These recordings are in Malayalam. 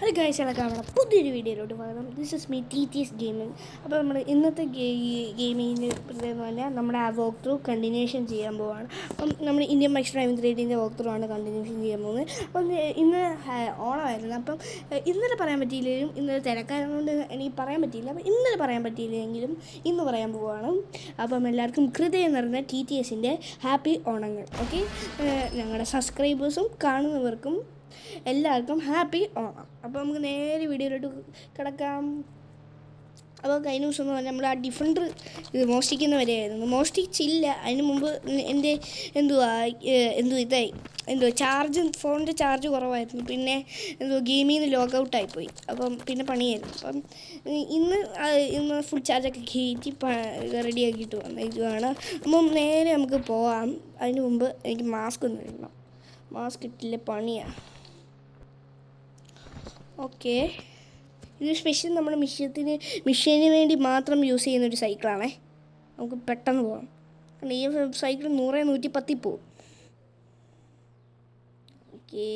അത് ഗൈസ് നമ്മുടെ പുതിയൊരു വീഡിയോയിലോട്ട് സ്വാഗതം. This is me TTS gaming. അപ്പോൾ നമ്മൾ ഇന്നത്തെ ഗെയിമിങ്ങിൻ്റെ പ്രത്യേകത പറഞ്ഞാൽ നമ്മുടെ ആ വോക്ക് ത്രൂ കണ്ടിന്യൂഷൻ ചെയ്യാൻ പോവുകയാണ്. അപ്പം നമ്മൾ ഇന്ത്യൻ ബൈക്ക് ഡ്രൈവിംഗ് 3Dൻ്റെ വോക്ക് ത്രൂ ആണ് കണ്ടിന്യൂഷൻ ചെയ്യാൻ പോകുന്നത്. അപ്പം ഇന്ന് ഓണമായിരുന്നു. അപ്പം ഇന്നലെ പറയാൻ പറ്റിയില്ലെങ്കിലും ഇന്നലെ തിരക്കായതുകൊണ്ട് എനിക്ക് പറയാൻ പറ്റിയില്ല. അപ്പം ഇന്നലെ പറയാൻ പറ്റിയില്ലെങ്കിലും ഇന്ന് പറയാൻ പോവുകയാണ്. അപ്പം എല്ലാവർക്കും ഹൃദയം നിറഞ്ഞ TTSൻ്റെ ഹാപ്പി ഓണങ്ങൾ. ഓക്കെ, ഞങ്ങളുടെ സബ്സ്ക്രൈബേഴ്സും കാണുന്നവർക്കും എല്ലാവർക്കും ഹാപ്പി ഓണം. അപ്പോൾ നമുക്ക് നേരെ വീഡിയോയിലോട്ട് കിടക്കാം. അപ്പോൾ കഴിഞ്ഞ ദിവസം എന്ന് പറഞ്ഞാൽ നമ്മൾ ആ ഡിഫൻഡർ ഇത് മോഷ്ടിക്കുന്നവരെയായിരുന്നു. മോഷ്ടിച്ചില്ല, അതിന് മുമ്പ് എൻ്റെ ചാർജ്, ഫോണിൻ്റെ ചാർജ് കുറവായിരുന്നു. പിന്നെ ഗെയിമിൽ നിന്ന് ലോഗൗട്ടായിപ്പോയി. അപ്പം പിന്നെ പണിയായിരുന്നു. അപ്പം ഇന്ന് ഫുൾ ചാർജൊക്കെ കയറ്റി റെഡിയാക്കിയിട്ട് വന്നിരിക്കുകയാണ്. അപ്പം നേരെ നമുക്ക് പോകാം. അതിന് മുമ്പ് എനിക്ക് മാസ്ക് ഒന്ന് ഇടണം. മാസ്ക് ഇട്ടില്ല പണിയാണ്. ഓക്കെ, ഇത് സ്പെഷ്യൽ നമ്മുടെ മിഷീന് വേണ്ടി മാത്രം യൂസ് ചെയ്യുന്നൊരു സൈക്കിളാണേ. നമുക്ക് പെട്ടെന്ന് പോകാം. കാരണം ഈ സൈക്കിൾ 100-110 പോവും. ഓക്കേ,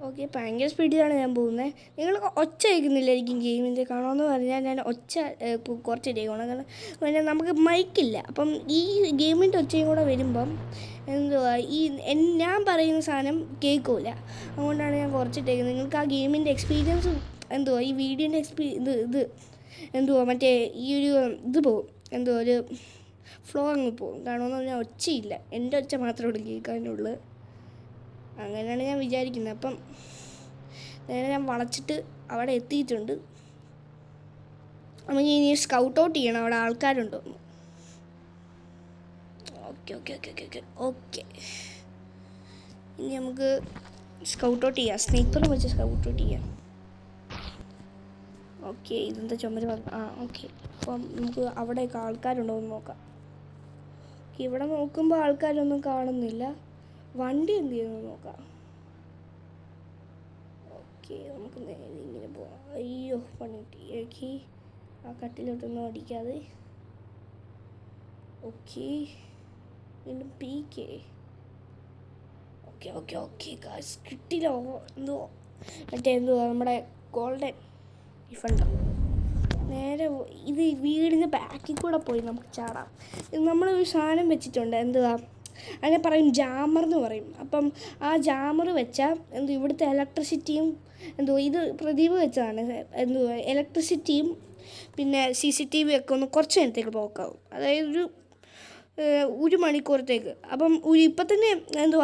ഓക്കെ, ഭയങ്കര സ്പീഡിലാണ് ഞാൻ പോകുന്നത്. നിങ്ങൾ ഒച്ച കേൾക്കുന്നില്ലായിരിക്കും ഗെയിമിൻ്റെ. കാണുമെന്ന് പറഞ്ഞാൽ ഞാൻ ഒച്ച കുറച്ച് കേൾക്കണം. കാരണം നമുക്ക് മൈക്കില്ല. അപ്പം ഈ ഗെയിമിൻ്റെ ഒച്ചയും കൂടെ വരുമ്പം ഞാൻ പറയുന്ന സാധനം കേൾക്കില്ല. അതുകൊണ്ടാണ് ഞാൻ കുറച്ചിട്ടേക്കുന്നത്. നിങ്ങൾക്ക് ആ ഗെയിമിൻ്റെ എക്സ്പീരിയൻസ് ഈ വീഡിയോൻ്റെ മറ്റേ ഈ ഒരു ഇത് പോകും, ഒരു ഫ്ലോ അങ്ങ് പോകും. കാണുമെന്ന് പറഞ്ഞാൽ ഒച്ചയില്ല, എൻ്റെ ഒച്ച മാത്രമേ ഇവിടെ കേൾക്കാനുള്ളൂ. അങ്ങനെയാണ് ഞാൻ വിചാരിക്കുന്നത്. അപ്പം നേരെ ഞാൻ വളച്ചിട്ട് അവിടെ എത്തിയിട്ടുണ്ട്. അപ്പം ഇനി സ്കൗട്ട് ഔട്ട് ചെയ്യണം അവിടെ ആൾക്കാരുണ്ടോ എന്ന്. ഓക്കെ, ഇനി നമുക്ക് സ്കൗട്ട് ഔട്ട് ചെയ്യാം. സ്നൈപ്പറും വെച്ച് സ്കൗട്ട് ഔട്ട് ചെയ്യാം. ഓക്കെ, ഇതെന്താ ചുമര് ഓക്കെ. അപ്പം നമുക്ക് അവിടെയൊക്കെ ആൾക്കാരുണ്ടോ എന്ന് നോക്കാം. ഇവിടെ നോക്കുമ്പോൾ ആൾക്കാരൊന്നും കാണുന്നില്ല. വണ്ടി എന്ത് ചെയ്യുന്നു നോക്കാം. ഓക്കെ, നമുക്ക് നേരെ ഇങ്ങനെ പോവാം. അയ്യോ, പണി കിട്ടി. ആ കട്ടിലോട്ടൊന്നും അടിക്കാതെ. ഓക്കെ, വീണ്ടും PK. ഓക്കെ ഗായ്സ്, കിട്ടില്ല. നമ്മുടെ ഗോൾഡൻ ഡിഫൻഡർ. നേരെ ഇത് വീടിൻ്റെ ബാക്കിൽ കൂടെ പോയി നമുക്ക് ചാടാം. നമ്മളൊരു സാധനം വെച്ചിട്ടുണ്ട്, അതിനെ പറയും ജാമർ എന്ന് പറയും. അപ്പം ആ ജാമർ വെച്ചാൽ ഇവിടുത്തെ ഇലക്ട്രിസിറ്റിയും ഇത് പ്രദീപ് വെച്ചതാണ്. ഇലക്ട്രിസിറ്റിയും പിന്നെ CCTV ഒക്കെ ഒന്ന് കുറച്ച് നേരത്തേക്ക് ബ്ലോക്കാവും. അതായത് ഒരു മണിക്കൂറത്തേക്ക്. അപ്പം ഇപ്പം തന്നെ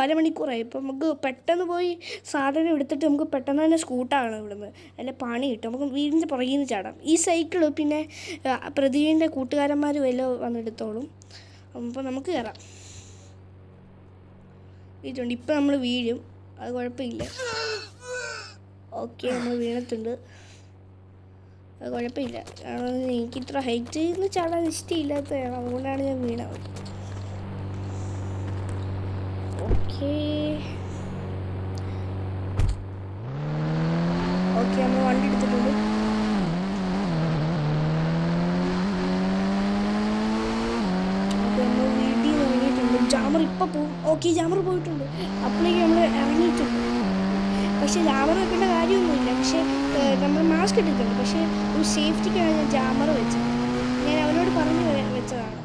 അരമണിക്കൂറായി. ഇപ്പം നമുക്ക് പെട്ടെന്ന് പോയി സാധനം എടുത്തിട്ട് നമുക്ക് പെട്ടെന്ന് തന്നെ സ്കൂട്ടാണ് ഇവിടുന്ന്. അതിൻ്റെ പണി കിട്ടും. നമുക്ക് വീടിൻ്റെ പുറകിൽ നിന്ന് ചാടാം. ഈ സൈക്കിള് പിന്നെ പ്രദീപിൻ്റെ കൂട്ടുകാരന്മാർ വല്ലതും വന്നെടുത്തോളും. അപ്പോൾ നമുക്ക് കയറാം. വീട്ടുണ്ട്. ഇപ്പം നമ്മൾ വീഴും, അത് കുഴപ്പമില്ല. ഓക്കെ, നമ്മൾ വീണത്തുണ്ട്, അത് കുഴപ്പമില്ല. കാരണം എനിക്ക് ഇത്ര ഹൈറ്റ് നിന്ന് ചാടാൻ ഇഷ്ടമില്ലാത്തതാണ്, അതുകൊണ്ടാണ് ഞാൻ വീണത്. ഓക്കെ, നമ്മൾ വണ്ടി എടുത്തിട്ടുണ്ട്. ജാമർ ഇപ്പം പോവും. ഓക്കെ, ജാമർ പോയിട്ടുണ്ട്. അപ്പോഴേക്കും നമ്മൾ ഇറങ്ങിയിട്ടുണ്ട്. പക്ഷേ ജാമർ വെക്കേണ്ട കാര്യമൊന്നുമില്ല. പക്ഷേ നമ്മൾ മാസ്ക് ഇട്ടിട്ടുണ്ട്. പക്ഷേ ഒരു സേഫ്റ്റിക്കാണ് ഞാൻ ജാമർ വെച്ചത്. ഞാൻ അവനോട് പറഞ്ഞു വെച്ചതാണ്.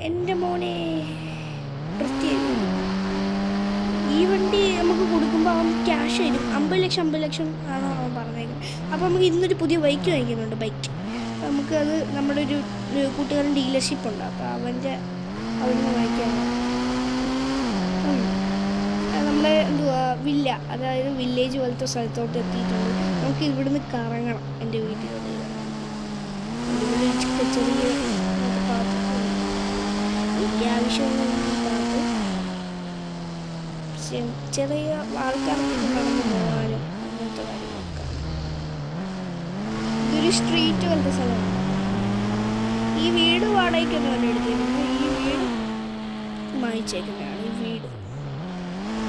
എൻ്റെ മോനെ പ്രത്യേകം ഈ വണ്ടി നമുക്ക് കൊടുക്കുമ്പോൾ അവൻ ക്യാഷ് തരും. 50 ലക്ഷം ആണ് അവൻ പറഞ്ഞേക്കുന്നത്. അപ്പോൾ നമുക്ക് ഇന്നൊരു പുതിയ ബൈക്ക് വാങ്ങിക്കുന്നുണ്ട്. ബൈക്ക് നമുക്കത് നമ്മുടെ ഒരു കൂട്ടുകാരൻ ഡീലർഷിപ്പ് ഉണ്ട്. അപ്പോൾ അവിടുന്ന് വാങ്ങിക്കാൻ നമ്മുടെ വില്ല, അതായത് വില്ലേജ് പോലത്തെ സ്ഥലത്തോട്ട് എത്തിയിട്ടുണ്ട്. നമുക്ക് ഇവിടുന്ന് കറങ്ങണം എൻ്റെ വീട്ടിലോട്ട്. ചെറിയ പാത്ത് വലിയ ആവശ്യമൊന്നും പാത്ത്, പക്ഷേ ചെറിയ ആൾക്കാർക്ക് നടന്നു പോകാനും അങ്ങനത്തെ കാര്യങ്ങളൊക്കെ. ഈ സ്ട്രീറ്റ് പോലത്തെ സ്ഥലമാണ്. ഈ വീട് വാടകയ്ക്കൊന്നും എടുത്തിരുന്നത്, ഈ വീട് മായിച്ചേക്കുന്നതാണ്. ഈ വീട്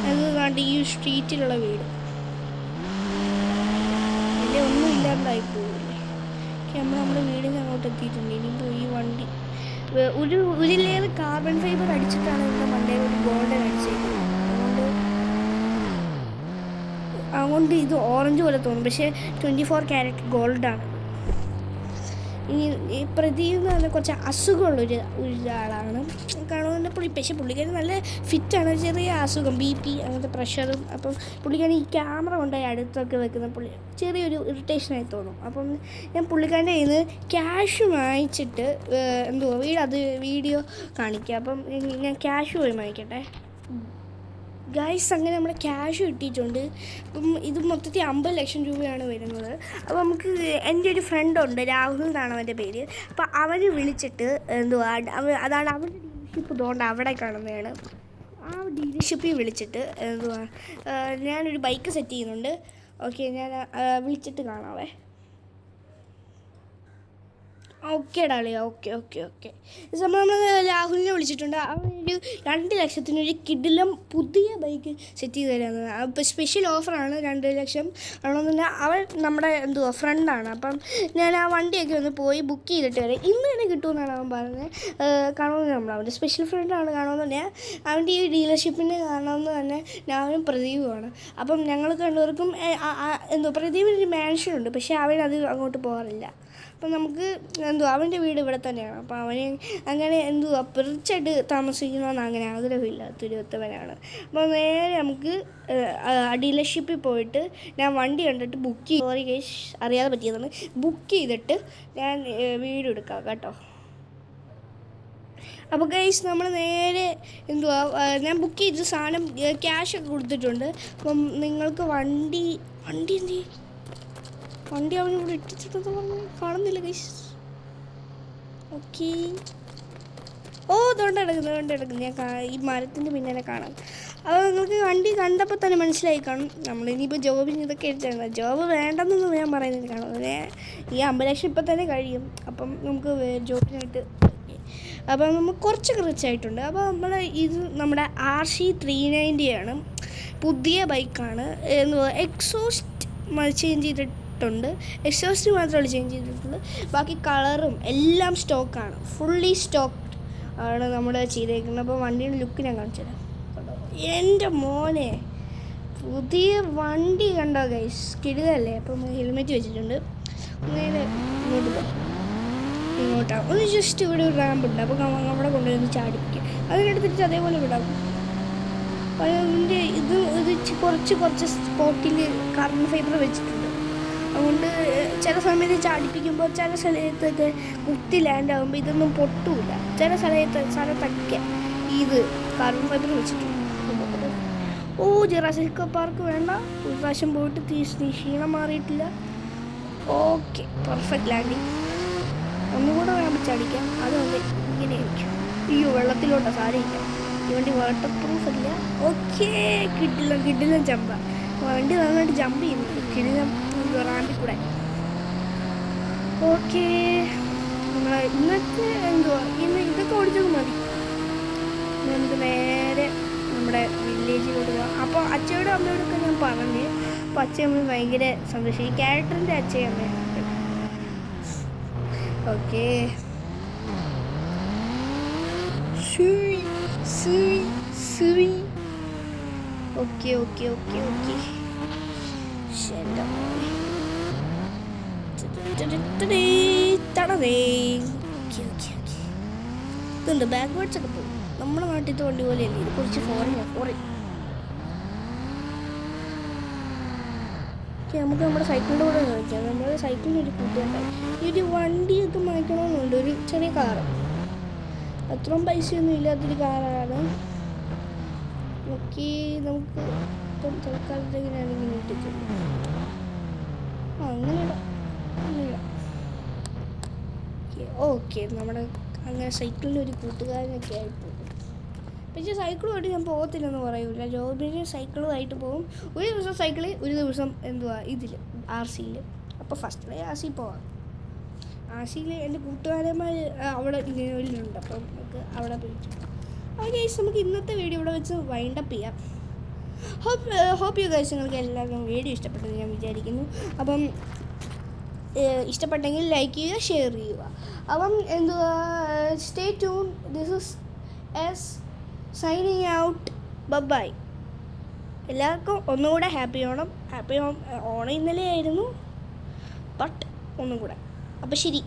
അത് കണ്ട് ഈ സ്ട്രീറ്റിലുള്ള വീട് വലിയ ഒന്നും ഇല്ലാണ്ടായി പോവില്ലേ. നമ്മുടെ വീടിന് അങ്ങോട്ട് എത്തിയിട്ടുണ്ട്. ഇനിയിപ്പോൾ ഈ വണ്ടി ഒരു ലെയർ കാർബൺ ഫൈബർ അടിച്ചിട്ടാണ് ഇതിൻ്റെ മണ്ടയിൽ ഒരു ഗോൾഡൻ അടിച്ചേക്കുന്നത്. അതുകൊണ്ട് ഇത് ഓറഞ്ച് പോലെ തോന്നും, പക്ഷേ 24 ക്യാരറ്റ് ഗോൾഡാണ്. ഈ പ്രദീപ് എന്ന് പറഞ്ഞാൽ കുറച്ച് അസുഖമുള്ളൊരു ഒരാളാണ് കാണുന്നുണ്ട്. പക്ഷേ പുള്ളിക്കാരി നല്ല ഫിറ്റാണ്. ചെറിയ അസുഖം BP അങ്ങനത്തെ പ്രഷറും. അപ്പം പുള്ളിക്കാരി ഈ ക്യാമറ കൊണ്ടുപോയി അടുത്തൊക്കെ വെക്കുന്ന ചെറിയൊരു ഇറിറ്റേഷനായി തോന്നും. അപ്പം ഞാൻ പുള്ളിക്കാരൻ്റെ കയ്യിൽ നിന്ന് ക്യാഷ് വാങ്ങിച്ചിട്ട് വീഡിയോ കാണിക്കാം. അപ്പം ഞാൻ ക്യാഷ് പോയി വാങ്ങിക്കട്ടെ ഗൈസ്. അങ്ങനെ നമ്മൾ ക്യാഷ് കിട്ടിയിട്ടുണ്ട്. അപ്പം ഇത് മൊത്തത്തിൽ 50 ലക്ഷം രൂപയാണ് വരുന്നത്. അപ്പോൾ നമുക്ക് എൻ്റെ ഒരു ഫ്രണ്ടുണ്ട്, രാഹുൽ എന്നാണ് അവൻ്റെ പേര്. അപ്പോൾ അവന് വിളിച്ചിട്ട് അതാണ് അവൻ്റെ ഡീലർഷിപ്പ് തോണ്ട് അവിടെ കാണുന്നതാണ്. ആ ഡീലർഷിപ്പിൽ വിളിച്ചിട്ട് ഞാനൊരു ബൈക്ക് സെറ്റ് ചെയ്യുന്നുണ്ട്. ഓക്കെ, ഞാൻ വിളിച്ചിട്ട് കാണാവേ. Okay ഡാളിയ, okay. നമ്മൾ രാഹുലിനെ വിളിച്ചിട്ടുണ്ട്. അവനൊരു 2 ലക്ഷത്തിനൊരു കിടിലം പുതിയ ബൈക്ക് സെറ്റ് ചെയ്ത് തരാമെന്ന്. അപ്പോൾ സ്പെഷ്യൽ ഓഫറാണ് 2 ലക്ഷം ആണെന്ന് പറഞ്ഞാൽ. അവൻ നമ്മുടെ ഫ്രണ്ടാണ്. അപ്പം ഞാൻ ആ വണ്ടിയൊക്കെ ഒന്ന് പോയി ബുക്ക് ചെയ്തിട്ട് വരാം. ഇന്ന് തന്നെ കിട്ടുമെന്നാണ് അവൻ പറഞ്ഞത്. കാണുമെന്ന് അവൻ്റെ സ്പെഷ്യൽ ഫ്രണ്ടാണ്. കാണുമെന്ന് പറഞ്ഞാൽ അവൻ്റെ ഈ ഡീലർഷിപ്പിന് കാണുമെന്ന് തന്നെ ഞാനും പ്രദീപുമാണ്. അപ്പം ഞങ്ങൾ രണ്ടുപേർക്കും പ്രദീപിനൊരു മാൻഷനുണ്ട്, പക്ഷേ അവനത് അങ്ങോട്ട് പോകാറില്ല. അപ്പം നമുക്ക് അവൻ്റെ വീട് ഇവിടെ തന്നെയാണ്. അപ്പോൾ അവന് അങ്ങനെ പിറിച്ചായിട്ട് താമസിക്കണമെന്ന് അങ്ങനെ ആഗ്രഹമില്ലാത്തൊരുത്തവനാണ്. അപ്പോൾ നേരെ നമുക്ക് ഡീലർഷിപ്പിൽ പോയിട്ട് ഞാൻ വണ്ടി കണ്ടിട്ട് ബുക്ക് ചെയ്ത്, സോറി ഗൈസ് അറിയാതെ പറ്റിയതാണ്, ബുക്ക് ചെയ്തിട്ട് ഞാൻ വീഡിയോ എടുക്കാം കേട്ടോ. അപ്പോൾ ഗൈസ് നമ്മൾ നേരെ ഞാൻ ബുക്ക് ചെയ്ത സാധനം ക്യാഷൊക്കെ കൊടുത്തിട്ടുണ്ട്. അപ്പം നിങ്ങൾക്ക് വണ്ടി അവനിവിടെ ഇട്ടിട്ടുണ്ടെന്ന് പറഞ്ഞു കാണുന്നില്ല ഗൈസ്. ഓക്കെ, തൊണ്ടെടുക്കുന്നു ഞാൻ ഈ മരത്തിൻ്റെ പിന്നാലെ കാണാം. അപ്പോൾ നിങ്ങൾക്ക് വണ്ടി കണ്ടപ്പോൾ തന്നെ മനസ്സിലായി കാണും. നമ്മളിനിയിപ്പോൾ ജോബിന് ഇതൊക്കെ എടുത്തിരുന്നത്, ജോബ് വേണ്ടെന്നൊന്നും ഞാൻ പറയുന്നത് കാണുന്നത്. ഈ 50 ലക്ഷം ഇപ്പം തന്നെ കഴിയും. അപ്പം നമുക്ക് ജോബിനായിട്ട് അപ്പം നമുക്ക് കുറച്ചൊക്കെ റിച്ചായിട്ടുണ്ട്. അപ്പോൾ ഇത് നമ്മുടെ RC 390 ആണ്. പുതിയ ബൈക്കാണ്. എക്സോസ്റ്റ് ചേഞ്ച് ചെയ്തിട്ടുണ്ട്. എക്സോസ്റ്റ് മാത്രമല്ല ചേഞ്ച് ചെയ്തിട്ടുള്ളൂ. ബാക്കി കളറും എല്ലാം സ്റ്റോക്കാണ്, ഫുള്ളി സ്റ്റോക്ക് ആണ് നമ്മൾ ചെയ്തേക്കുന്നത്. അപ്പോൾ വണ്ടിയുടെ ലുക്ക് ഞാൻ കാണിച്ചു തരാം. എൻ്റെ മോനെ പുതിയ വണ്ടി കണ്ടോ ഗൈസ്, കിടുകല്ലേ. അപ്പം ഹെൽമെറ്റ് വെച്ചിട്ടുണ്ട്. നേരെ ഇങ്ങോട്ടാണ് ഒന്ന് ജസ്റ്റ് ഇവിടെ ഒരു റാമ്പുണ്ട്. അപ്പോൾ അവിടെ കൊണ്ടുവന്ന് ചാടിപ്പിക്കും. അതിനെടുത്തിട്ട് അതേപോലെ വിടാം. അതിൻ്റെ ഇത് കുറച്ച് സ്പോട്ടിൽ കാർബൺ ഫൈബർ വെച്ചിട്ടുണ്ട്. അതുകൊണ്ട് ചില സമയത്ത് ചാടിപ്പിക്കുമ്പോൾ ചില സ്ഥലത്തൊക്കെ കുത്തി ലാൻഡ് ആകുമ്പോൾ ഇതൊന്നും പൊട്ടില്ല. ചില സ്ഥലത്തൊക്കെ ഇത് കാർബൺ ഫൈബർ വെച്ചിട്ടുണ്ട്. ജുറാസിക് പാർക്ക് വേണ്ട, ഒരു പ്രാവശ്യം പോയിട്ട് ക്ഷീണം മാറിയിട്ടില്ല. Okay, perfect landing. ഒന്നുകൂടെ വേണം ചടിക്കാം. അതുകൊണ്ട് ഇങ്ങനെ ആയിരിക്കും. വെള്ളത്തിലോട്ടാ സാരിയില്ല. ഈ വണ്ടി വാട്ടർ പ്രൂഫ് അല്ല. ഓക്കെ, കിഡിലും ജമ്പ. വണ്ടി നന്നായിട്ട് ജമ്പ് ചെയ്യുന്നുണ്ട്. കിടിലം റാമ്പിൽ കൂടെ. ഓക്കെ, ഇന്നത്തെ ഇതൊക്കെ ഓടിച്ചത് മതി. നമുക്ക് നേരെ നമ്മുടെ വില്ലേജിലോട്ട് പോകാം. അപ്പോൾ അച്ഛയോടും അമ്മയോടൊക്കെ ഞാൻ പറഞ്ഞ്. അപ്പോൾ അച്ഛയമ്മ ഭയങ്കര സന്തോഷം. ഈ ക്യാരക്ടറിൻ്റെ അച്ഛയമ്മയാണ്. Okay, okay. ഇതുണ്ട് ബാക്ക്വേർഡ്സ് ഒക്കെ പോകും. നമ്മുടെ നാട്ടിലത്തെ വണ്ടി പോലെയല്ലേ ഇത്, കുറച്ച് ഫോറിൻ. നമുക്ക് നമ്മുടെ സൈക്കിളിൻ്റെ കൂടെ ചോദിക്കാം. നമ്മുടെ സൈക്കിളിന് ഒരു കൂട്ടുകാരുണ്ടായി. ഈ ഒരു വണ്ടിയൊക്കെ വാങ്ങിക്കണമെന്നുണ്ട്, ഒരു ചെറിയ കാറ്. അത്രയും പൈസയൊന്നും ഇല്ലാത്തൊരു കാറാണ്. ഓക്കെ, നമുക്ക് ഇപ്പം തൽക്കാലത്തേക്കിനാണെങ്കിൽ ഇട്ടിട്ടുണ്ട്. അങ്ങനെ ഇടാം. ഓക്കെ, നമ്മുടെ അങ്ങനെ സൈക്കിളിന് ഒരു കൂട്ടുകാരനൊക്കെ ആയിട്ട് പോകും. പക്ഷേ സൈക്കിളുമായിട്ട് ഞാൻ പോകത്തില്ലെന്ന് പറയൂല. ജോബിന് സൈക്കിളുമായിട്ട് പോകും. ഒരു ദിവസം സൈക്കിളിൽ, ഒരു ദിവസം ഇതിൽ RCയിൽ. അപ്പോൾ ഫസ്റ്റ് ഡേ RC പോവാം. ആശയിൽ എൻ്റെ കൂട്ടുകാരന്മാർ അവിടെ ഇങ്ങനെയുണ്ട്. അപ്പം നമുക്ക് അവിടെ പോയിട്ട് ഗൈസ് നമുക്ക് ഇന്നത്തെ വീഡിയോ ഇവിടെ വെച്ച് വൈൻഡപ്പ് ചെയ്യാം. ഹോപ്പ് യു ഗൈസ് നിങ്ങൾക്ക് എല്ലാവർക്കും വീഡിയോ ഇഷ്ടപ്പെട്ടെന്ന് ഞാൻ വിചാരിക്കുന്നു. അപ്പം ഇഷ്ടപ്പെട്ടെങ്കിൽ ലൈക്ക് ചെയ്യുക, ഷെയർ ചെയ്യുക. അപ്പം എന്തുവാ, stay tune. This is S signing out. Bye. എല്ലാവർക്കും ഒന്നുകൂടെ ഹാപ്പി ഓണം. ഓണം ഇന്നലെ ആയിരുന്നു, ബട്ട് ഒന്നും കൂടെ. അപ്പോൾ ശരി.